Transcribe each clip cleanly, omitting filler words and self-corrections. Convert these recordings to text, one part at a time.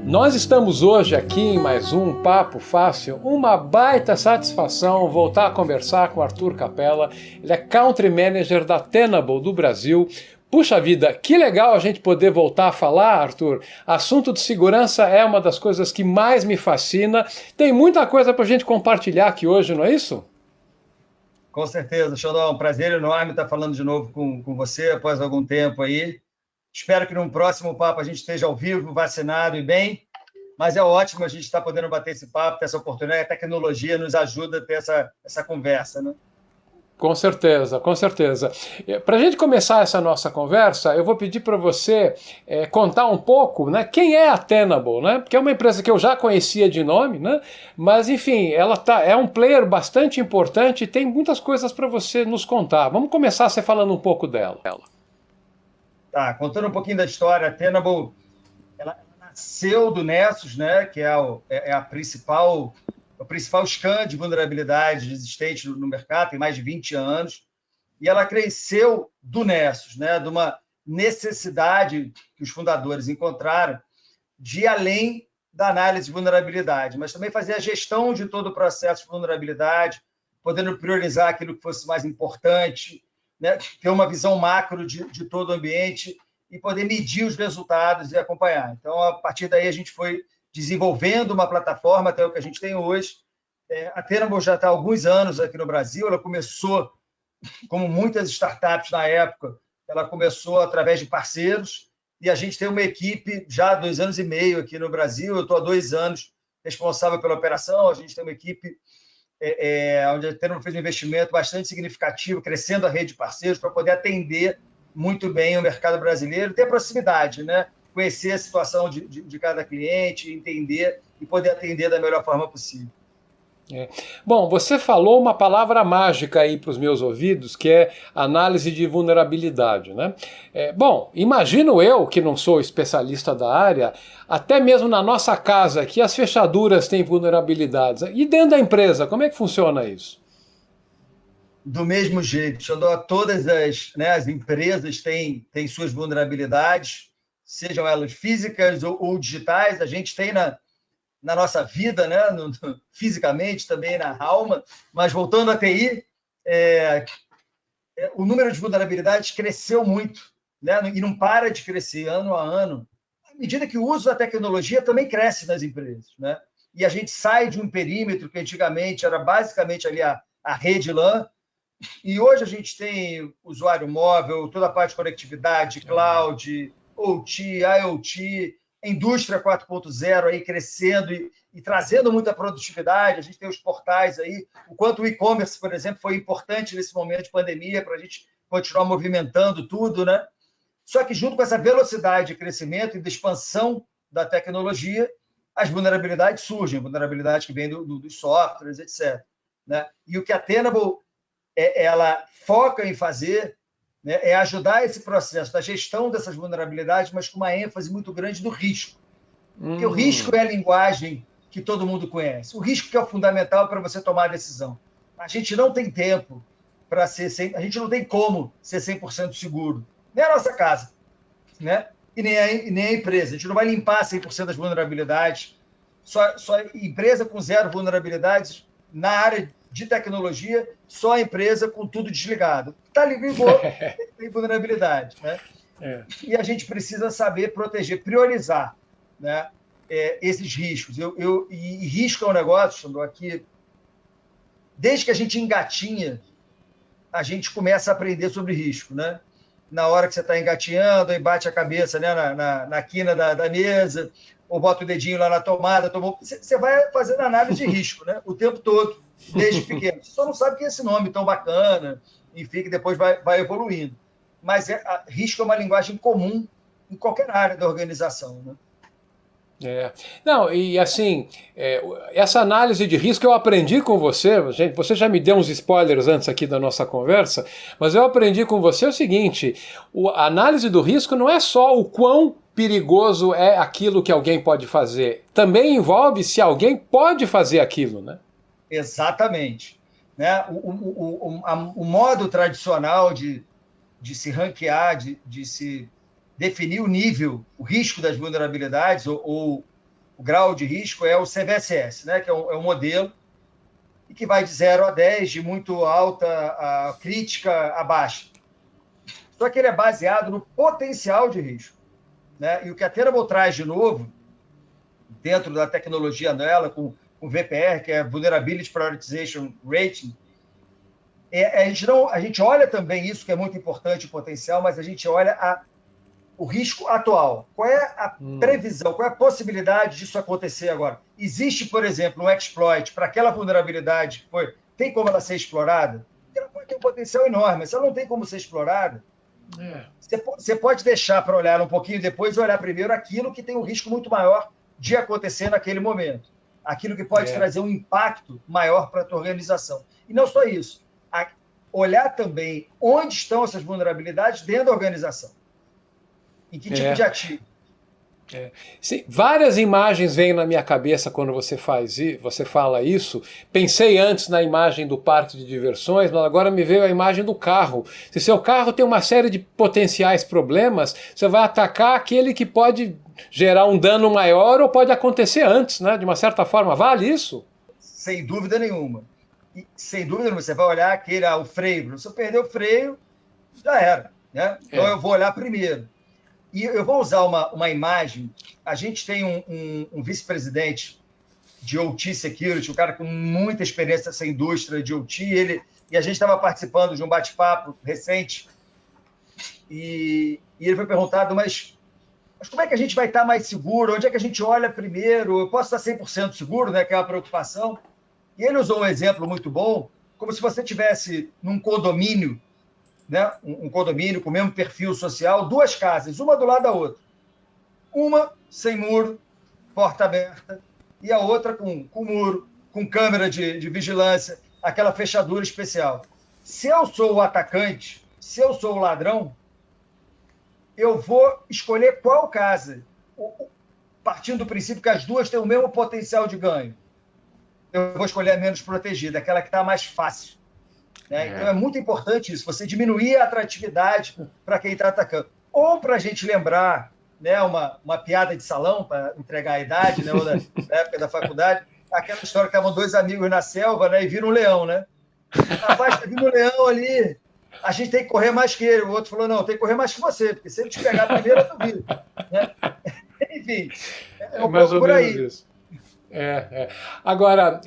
Nós estamos hoje aqui em mais um Papo Fácil, uma baita satisfação voltar a conversar com o Arthur Capella. Ele é Country Manager da Tenable do Brasil. Puxa vida, que legal a gente poder voltar a falar, Arthur. Assunto de segurança é uma das coisas que mais me fascina. Tem muita coisa para a gente compartilhar aqui hoje, não é isso? Com certeza, Xandó, é um prazer enorme estar falando de novo com você após algum tempo aí. Espero que num próximo papo a gente esteja ao vivo, vacinado e bem, mas é ótimo a gente estar podendo bater esse papo, ter essa oportunidade. A tecnologia nos ajuda a ter essa conversa, né? Com certeza, com certeza. Para a gente começar essa nossa conversa, eu vou pedir para você contar um pouco, né, quem é a Tenable, né? Porque é uma empresa que eu já conhecia de nome, né? Mas enfim, é um player bastante importante e tem muitas coisas para você nos contar. Vamos começar você falando um pouco dela. Tá, contando um pouquinho da história, a Tenable, ela nasceu do Nessus, né? Que é a principal. O principal scan de vulnerabilidade existente no mercado, tem mais de 20 anos, e ela cresceu do Nessus, né, de uma necessidade que os fundadores encontraram de ir além da análise de vulnerabilidade, mas também fazer a gestão de todo o processo de vulnerabilidade, podendo priorizar aquilo que fosse mais importante, né, ter uma visão macro de todo o ambiente e poder medir os resultados e acompanhar. Então, a partir daí, a gente foi desenvolvendo uma plataforma até o que a gente tem hoje. A Tenable já está há alguns anos aqui no Brasil. Ela começou, como muitas startups na época, ela começou através de parceiros, e a gente tem uma equipe já há 2 anos e meio aqui no Brasil. Eu estou há 2 anos responsável pela operação. A gente tem uma equipe onde a Tenable fez um investimento bastante significativo, crescendo a rede de parceiros para poder atender muito bem o mercado brasileiro, ter proximidade, né? Conhecer a situação de cada cliente, entender e poder atender da melhor forma possível. Bom, você falou uma palavra mágica aí para os meus ouvidos, que é análise de vulnerabilidade, né? Bom, imagino eu, que não sou especialista da área, até mesmo na nossa casa aqui as fechaduras têm vulnerabilidades. E dentro da empresa, como é que funciona isso? Do mesmo jeito, Xandó, todas as empresas têm suas vulnerabilidades, sejam elas físicas ou digitais. A gente tem na nossa vida, né? Fisicamente, também na alma. Mas voltando à TI, o número de vulnerabilidades cresceu muito, né? E não para de crescer ano a ano, à medida que o uso da tecnologia também cresce nas empresas, né? E a gente sai de um perímetro que antigamente era basicamente ali a rede LAN, e hoje a gente tem usuário móvel, toda a parte de conectividade, cloud, OT, IoT, indústria 4.0 aí crescendo e trazendo muita produtividade. A gente tem os portais aí, o quanto o e-commerce, por exemplo, foi importante nesse momento de pandemia para a gente continuar movimentando tudo, né? Só que junto com essa velocidade de crescimento e de expansão da tecnologia, as vulnerabilidades surgem, vulnerabilidades que vêm dos softwares, etc., né? E o que a Tenable ela foca em fazer, né, é ajudar esse processo da gestão dessas vulnerabilidades, mas com uma ênfase muito grande no risco. Porque o risco é a linguagem que todo mundo conhece. O risco que é o fundamental para você tomar a decisão. A gente não tem tempo para ser... A gente não tem como ser 100% seguro. Nem a nossa casa, né? E nem a empresa. A gente não vai limpar 100% das vulnerabilidades. Só empresa com 0 vulnerabilidades na área de tecnologia, só a empresa com tudo desligado. Está ligado, tem vulnerabilidade, né? E a gente precisa saber proteger, priorizar, né, esses riscos. E risco é um negócio, Xandó, aqui, desde que a gente engatinha, a gente começa a aprender sobre risco, né? Na hora que você está engatinhando, aí bate a cabeça, né, na quina da mesa, ou bota o dedinho lá na tomada, você vai fazendo análise de risco, né, o tempo todo, desde pequeno. Você só não sabe que é esse nome tão bacana, enfim, que depois vai evoluindo. Mas risco é uma linguagem comum em qualquer área da organização, né? Não, e assim, essa análise de risco eu aprendi com você, gente, você já me deu uns spoilers antes aqui da nossa conversa, mas eu aprendi com você o seguinte: a análise do risco não é só o quão perigoso é aquilo que alguém pode fazer, também envolve se alguém pode fazer aquilo, né? Exatamente. Né? O modo tradicional de se ranquear, de se definir o nível, o risco das vulnerabilidades ou o grau de risco é o CVSS, né? Que é um modelo e que vai de 0 a 10, de muito alta a crítica a baixa. Só que ele é baseado no potencial de risco, né? E o que a Tenable traz de novo, dentro da tecnologia dela, com o VPR, que é Vulnerability Prioritization Rating, a gente olha também isso, que é muito importante, o potencial, mas a gente olha o risco atual. Qual é a previsão, qual é a possibilidade disso acontecer agora? Existe, por exemplo, um exploit para aquela vulnerabilidade que tem como ela ser explorada? Ela pode ter um potencial enorme, mas se ela não tem como ser explorada, você pode deixar para olhar um pouquinho depois e olhar primeiro aquilo que tem um risco muito maior de acontecer naquele momento. Aquilo que pode trazer um impacto maior para a tua organização. E não só isso. Olhar também onde estão essas vulnerabilidades dentro da organização. Em que tipo de ativo? Sim, várias imagens vêm na minha cabeça quando você fala isso. Pensei antes na imagem do parque de diversões, mas agora me veio a imagem do carro. Se seu carro tem uma série de potenciais problemas, você vai atacar aquele que pode gerar um dano maior ou pode acontecer antes, né? De uma certa forma. Vale isso? Sem dúvida nenhuma. E, sem dúvida nenhuma, você vai olhar o freio. Se eu perder o freio, já era, né? Então eu vou olhar primeiro. E eu vou usar uma imagem. A gente tem um vice-presidente de OT Security, um cara com muita experiência nessa indústria de OT, e a gente estava participando de um bate-papo recente, e ele foi perguntado, mas como é que a gente vai estar mais seguro? Onde é que a gente olha primeiro? Eu posso estar 100% seguro, né, que é uma preocupação. E ele usou um exemplo muito bom, como se você estivesse num condomínio, né? Um condomínio com o mesmo perfil social, 2 casas, uma do lado da outra. Uma sem muro, porta aberta, e a outra com muro, com câmera de vigilância, aquela fechadura especial. Se eu sou o atacante, se eu sou o ladrão, eu vou escolher qual casa, partindo do princípio que as duas têm o mesmo potencial de ganho. Eu vou escolher a menos protegida, aquela que está mais fácil. Né? Então é muito importante isso, você diminuir a atratividade para quem está atacando. Ou para a gente lembrar, né, uma piada de salão, para entregar a idade, né, ou da época da faculdade, aquela história que estavam 2 amigos na selva, né, e viram um leão. Né? Rapaz, está vindo um leão ali, a gente tem que correr mais que ele. O outro falou, não, tem que correr mais que você, porque se ele te pegar primeiro, eu duvido. Né? Enfim, é um pouco por aí. Isso. Agora,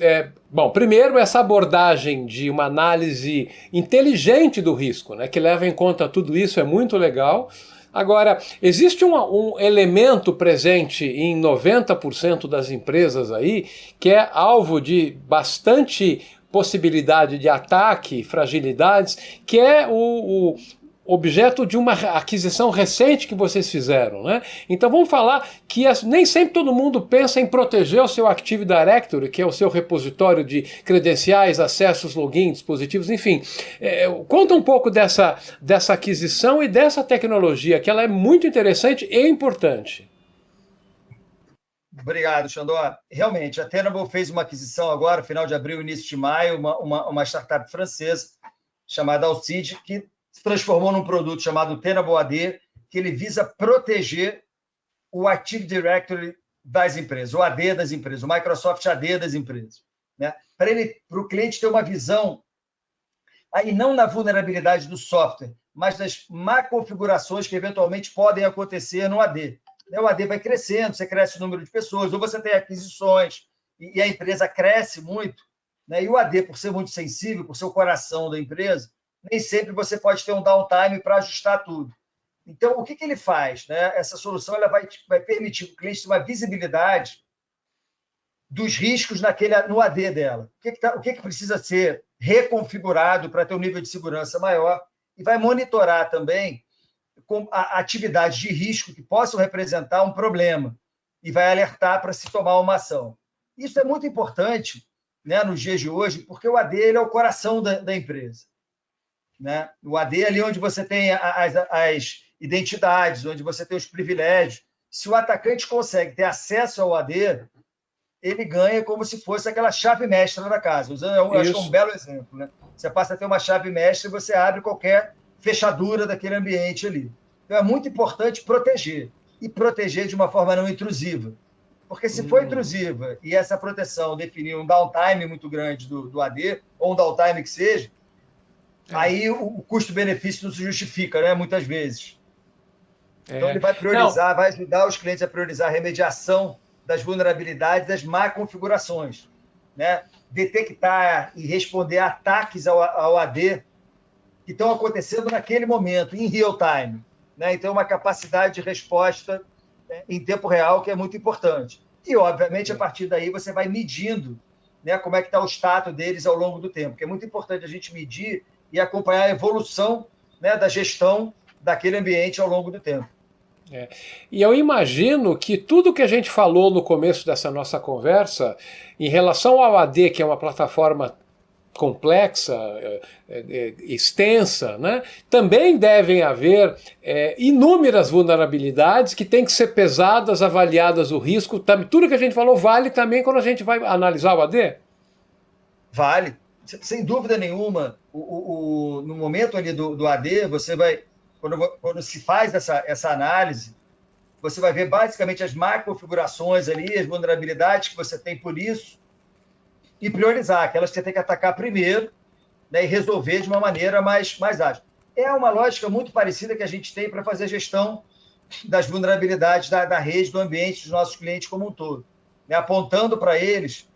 bom, primeiro essa abordagem de uma análise inteligente do risco, né, que leva em conta tudo isso, é muito legal. Agora, existe um elemento presente em 90% das empresas aí, que é alvo de bastante possibilidade de ataque, fragilidades, que é o objeto de uma aquisição recente que vocês fizeram, né? Então vamos falar que nem sempre todo mundo pensa em proteger o seu Active Directory, que é o seu repositório de credenciais, acessos, login, dispositivos, enfim. Conta um pouco dessa aquisição e dessa tecnologia, que ela é muito interessante e importante. Obrigado, Xandó. Realmente, a Tenable fez uma aquisição agora, final de abril, início de maio, uma startup francesa chamada Alcide, que se transformou num produto chamado Tenable AD, que ele visa proteger o Active Directory das empresas, o AD das empresas, o Microsoft AD das empresas. Né? Para o cliente ter uma visão, aí não na vulnerabilidade do software, mas das má configurações que eventualmente podem acontecer no AD. O AD vai crescendo, você cresce o número de pessoas, ou você tem aquisições, e a empresa cresce muito, né? E o AD, por ser muito sensível, por ser o coração da empresa, nem sempre você pode ter um downtime para ajustar tudo. Então, o que ele faz? Né? Essa solução ela vai permitir que o cliente tenha uma visibilidade dos riscos no AD dela. O que precisa ser reconfigurado para ter um nível de segurança maior, e vai monitorar também a atividade de risco que possam representar um problema e vai alertar para se tomar uma ação. Isso é muito importante, né, nos dias de hoje, porque o AD ele é o coração da empresa. Né? O AD é ali onde você tem as identidades, onde você tem os privilégios. Se o atacante consegue ter acesso ao AD, ele ganha como se fosse aquela chave mestra da casa. Eu acho que é um belo exemplo. Né? Você passa a ter uma chave mestra e você abre qualquer fechadura daquele ambiente ali. Então, é muito importante proteger, e proteger de uma forma não intrusiva. Porque se for intrusiva e essa proteção definir um downtime muito grande do AD, ou um downtime que seja, aí o custo-benefício não se justifica, né? Muitas vezes. Então, ele vai priorizar, vai ajudar os clientes a priorizar a remediação das vulnerabilidades, das má configurações, né? Detectar e responder a ataques ao AD que estão acontecendo naquele momento, em real time, né? Então, uma capacidade de resposta em tempo real que é muito importante. E, obviamente, a partir daí você vai medindo, né, como é que está o status deles ao longo do tempo, que é muito importante a gente medir e acompanhar a evolução, né, da gestão daquele ambiente ao longo do tempo. E eu imagino que tudo que a gente falou no começo dessa nossa conversa, em relação ao AD, que é uma plataforma complexa, extensa, né? Também devem haver inúmeras vulnerabilidades que têm que ser pesadas, avaliadas o risco. Tudo que a gente falou vale também quando a gente vai analisar o AD? Vale, sem dúvida nenhuma. No momento ali do AD, você vai, quando se faz essa análise, você vai ver basicamente as macro-configurações ali, as vulnerabilidades que você tem por isso, e priorizar aquelas que você tem que atacar primeiro, né, e resolver de uma maneira mais ágil. É uma lógica muito parecida que a gente tem para fazer a gestão das vulnerabilidades da rede, do ambiente dos nossos clientes como um todo, né, apontando para eles,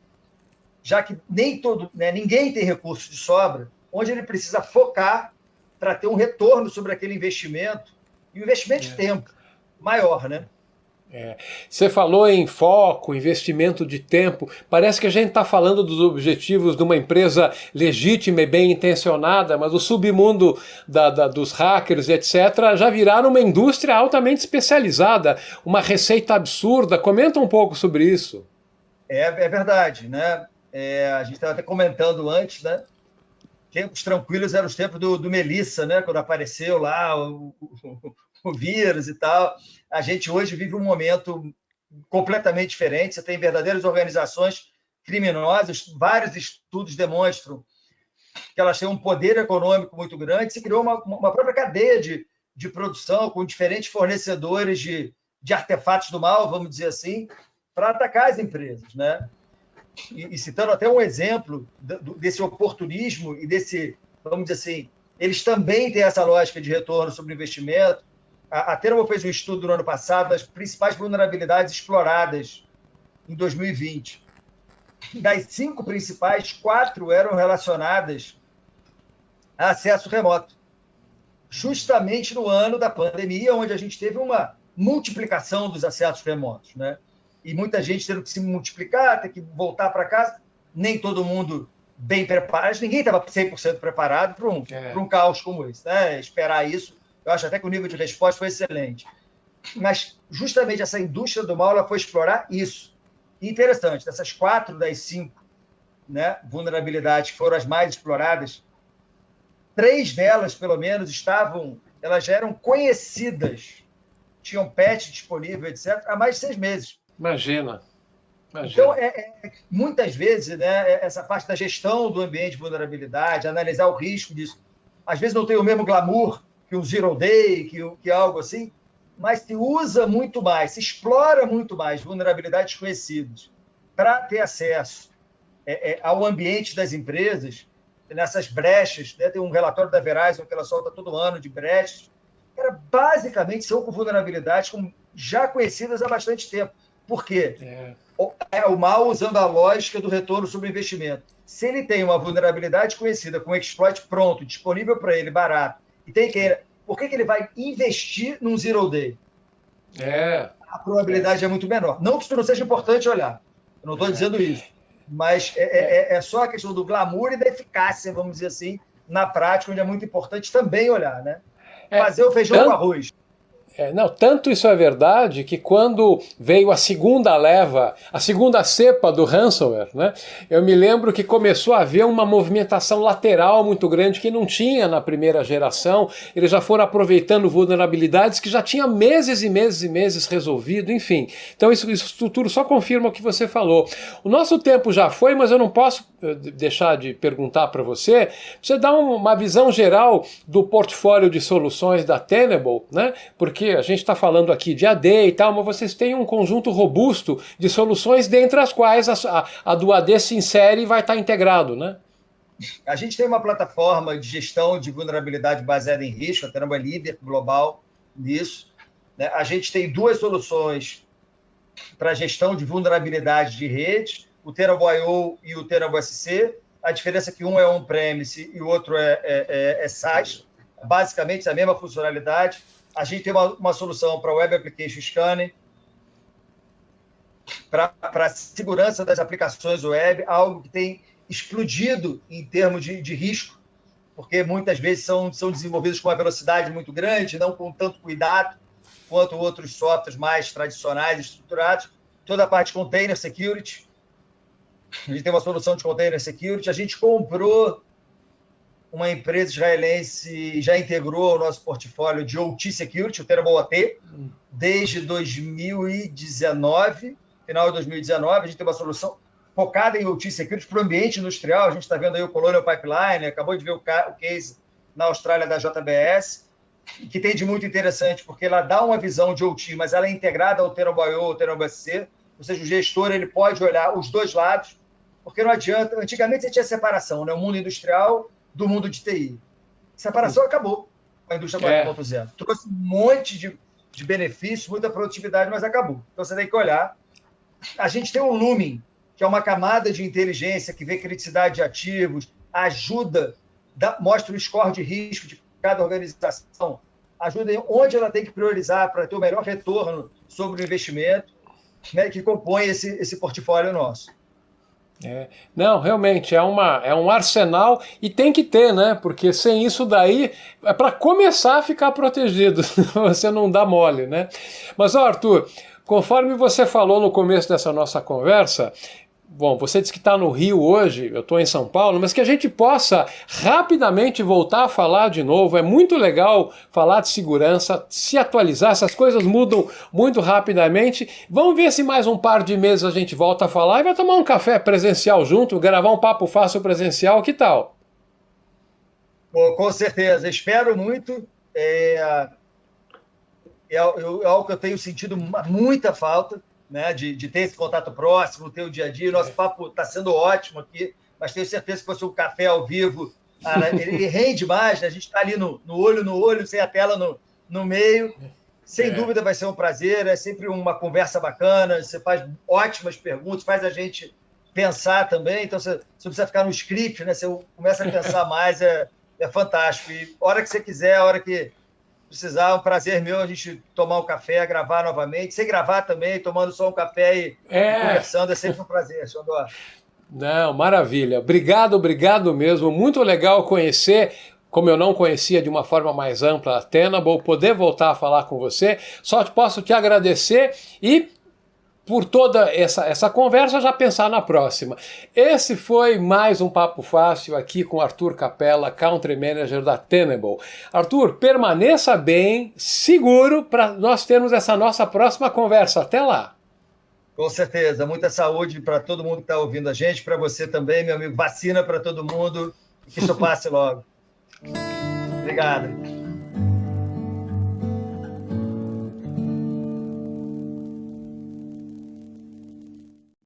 já que ninguém tem recursos de sobra, onde ele precisa focar para ter um retorno sobre aquele investimento, e um investimento de tempo maior, né? Você falou em foco, investimento de tempo. Parece que a gente está falando dos objetivos de uma empresa legítima e bem intencionada, mas o submundo dos hackers, etc., já viraram uma indústria altamente especializada, uma receita absurda. Comenta um pouco sobre isso. É verdade, né? A gente estava até comentando antes, né? Tempos tranquilos eram os tempos do Melissa, né? Quando apareceu lá o vírus e tal. A gente hoje vive um momento completamente diferente. Você tem verdadeiras organizações criminosas, vários estudos demonstram que elas têm um poder econômico muito grande. Se criou uma própria cadeia de produção com diferentes fornecedores de artefatos do mal, vamos dizer assim, para atacar as empresas, né? E citando até um exemplo desse oportunismo e desse, vamos dizer assim, eles também têm essa lógica de retorno sobre investimento. A Tenable fez um estudo no ano passado das principais vulnerabilidades exploradas em 2020. Das 5 principais, 4 eram relacionadas a acesso remoto. Justamente no ano da pandemia, onde a gente teve uma multiplicação dos acessos remotos, né? E muita gente tendo que se multiplicar, ter que voltar para casa, nem todo mundo bem preparado, ninguém estava 100% preparado para um caos como esse, né? Esperar isso, eu acho até que o nível de resposta foi excelente. Mas justamente essa indústria do mal, ela foi explorar isso. E interessante, dessas 4 das 5, né, vulnerabilidades que foram as mais exploradas, 3 delas, pelo menos, elas já eram conhecidas, tinham patch disponível, etc., há mais de 6 meses. Imagina. Então, muitas vezes, né, essa parte da gestão do ambiente de vulnerabilidade, analisar o risco disso, às vezes não tem o mesmo glamour que um zero day, que algo assim, mas se usa muito mais, se explora muito mais vulnerabilidades conhecidas para ter acesso ao ambiente das empresas, nessas brechas, né, tem um relatório da Verizon que ela solta todo ano de brechas, basicamente são com vulnerabilidades já conhecidas há bastante tempo. Por quê? O mal usando a lógica do retorno sobre investimento. Se ele tem uma vulnerabilidade conhecida, com um exploit pronto, disponível para ele, barato, e por que ele vai investir num zero day? A probabilidade é muito menor. Não que isso não seja importante olhar. Eu não estou dizendo isso. Mas é só a questão do glamour e da eficácia, vamos dizer assim, na prática, onde é muito importante também olhar, né? Fazer o feijão com arroz. Tanto isso é verdade que quando veio a segunda leva, a segunda cepa do ransomware, né, eu me lembro que começou a haver uma movimentação lateral muito grande que não tinha na primeira geração. Eles já foram aproveitando vulnerabilidades que já tinha meses e meses e meses resolvido, enfim. Então isso tudo só confirma o que você falou. O nosso tempo já foi, mas eu não posso deixar de perguntar para você dar uma visão geral do portfólio de soluções da Tenable, né, porque porque a gente está falando aqui de AD e tal, mas vocês têm um conjunto robusto de soluções, dentre as quais a do AD se insere e vai estar integrado, né? A gente tem uma plataforma de gestão de vulnerabilidade baseada em risco, a Tenable é líder global nisso, né? A gente tem 2 soluções para gestão de vulnerabilidade de rede, o Tenable.io e o Tenable SC. A diferença é que um é on-premise e o outro é SaaS. Basicamente, a mesma funcionalidade. A gente tem uma solução para Web Application Scanning, para a segurança das aplicações web, algo que tem explodido em termos de risco, porque muitas vezes são desenvolvidos com uma velocidade muito grande, não com tanto cuidado quanto outros softwares mais tradicionais, estruturados. Toda a parte de Container Security. A gente tem uma solução de Container Security. A gente comprou uma empresa israelense, já integrou o nosso portfólio de OT Security, o Tenable OT, desde 2019, final de 2019. A gente tem uma solução focada em OT Security para o ambiente industrial. A gente está vendo aí o Colonial Pipeline, acabou de ver o case na Austrália da JBS, que tem de muito interessante, porque ela dá uma visão de OT, mas ela é integrada ao Tenable.io ou Tenable SC, ou seja, o gestor ele pode olhar os dois lados, porque não adianta. Antigamente você tinha separação, né? O mundo industrial do mundo de TI. Separação acabou com a indústria 4.0. Trouxe um monte de benefícios, muita produtividade, mas acabou. Então você tem que olhar. A gente tem o Lumen, que é uma camada de inteligência que vê criticidade de ativos, ajuda, mostra o score de risco de cada organização, ajuda em onde ela tem que priorizar para ter o melhor retorno sobre o investimento, né, que compõe esse portfólio nosso. Não, realmente, é um arsenal e tem que ter, né? Porque sem isso daí, é para começar a ficar protegido, você não dá mole, né? Mas, ó, Arthur, conforme você falou no começo dessa nossa conversa, bom, você disse que está no Rio hoje, eu estou em São Paulo, mas que a gente possa rapidamente voltar a falar de novo. É muito legal falar de segurança, se atualizar, essas coisas mudam muito rapidamente. Vamos ver se mais um par de meses a gente volta a falar e vai tomar um café presencial junto, gravar um papo fácil presencial, que tal? Pô, com certeza, espero muito. É algo que eu tenho sentido muita falta, né, de ter esse contato próximo, ter o dia a dia. Nosso papo está sendo ótimo aqui, mas tenho certeza que fosse um café ao vivo, cara, ele rende mais, né? A gente está ali no olho, sem a tela no meio. Sem dúvida vai ser um prazer, é sempre uma conversa bacana, você faz ótimas perguntas, faz a gente pensar também, então você precisa ficar no script, né? Você começa a pensar mais, é fantástico. E a hora que você quiser, a hora que precisar, é um prazer meu a gente tomar um café, gravar novamente, sem gravar também, tomando só um café e conversando, é sempre um prazer, Xandó. Não, maravilha. Obrigado mesmo. Muito legal conhecer, como eu não conhecia de uma forma mais ampla a Tenable, poder voltar a falar com você. Só posso te agradecer e por toda essa conversa, já pensar na próxima. Esse foi mais um Papo Fácil aqui com Arthur Capella, Country Manager da Tenable. Arthur, permaneça bem, seguro, para nós termos essa nossa próxima conversa. Até lá. Com certeza. Muita saúde para todo mundo que está ouvindo a gente, para você também, meu amigo. Vacina para todo mundo e que isso passe logo. Obrigado.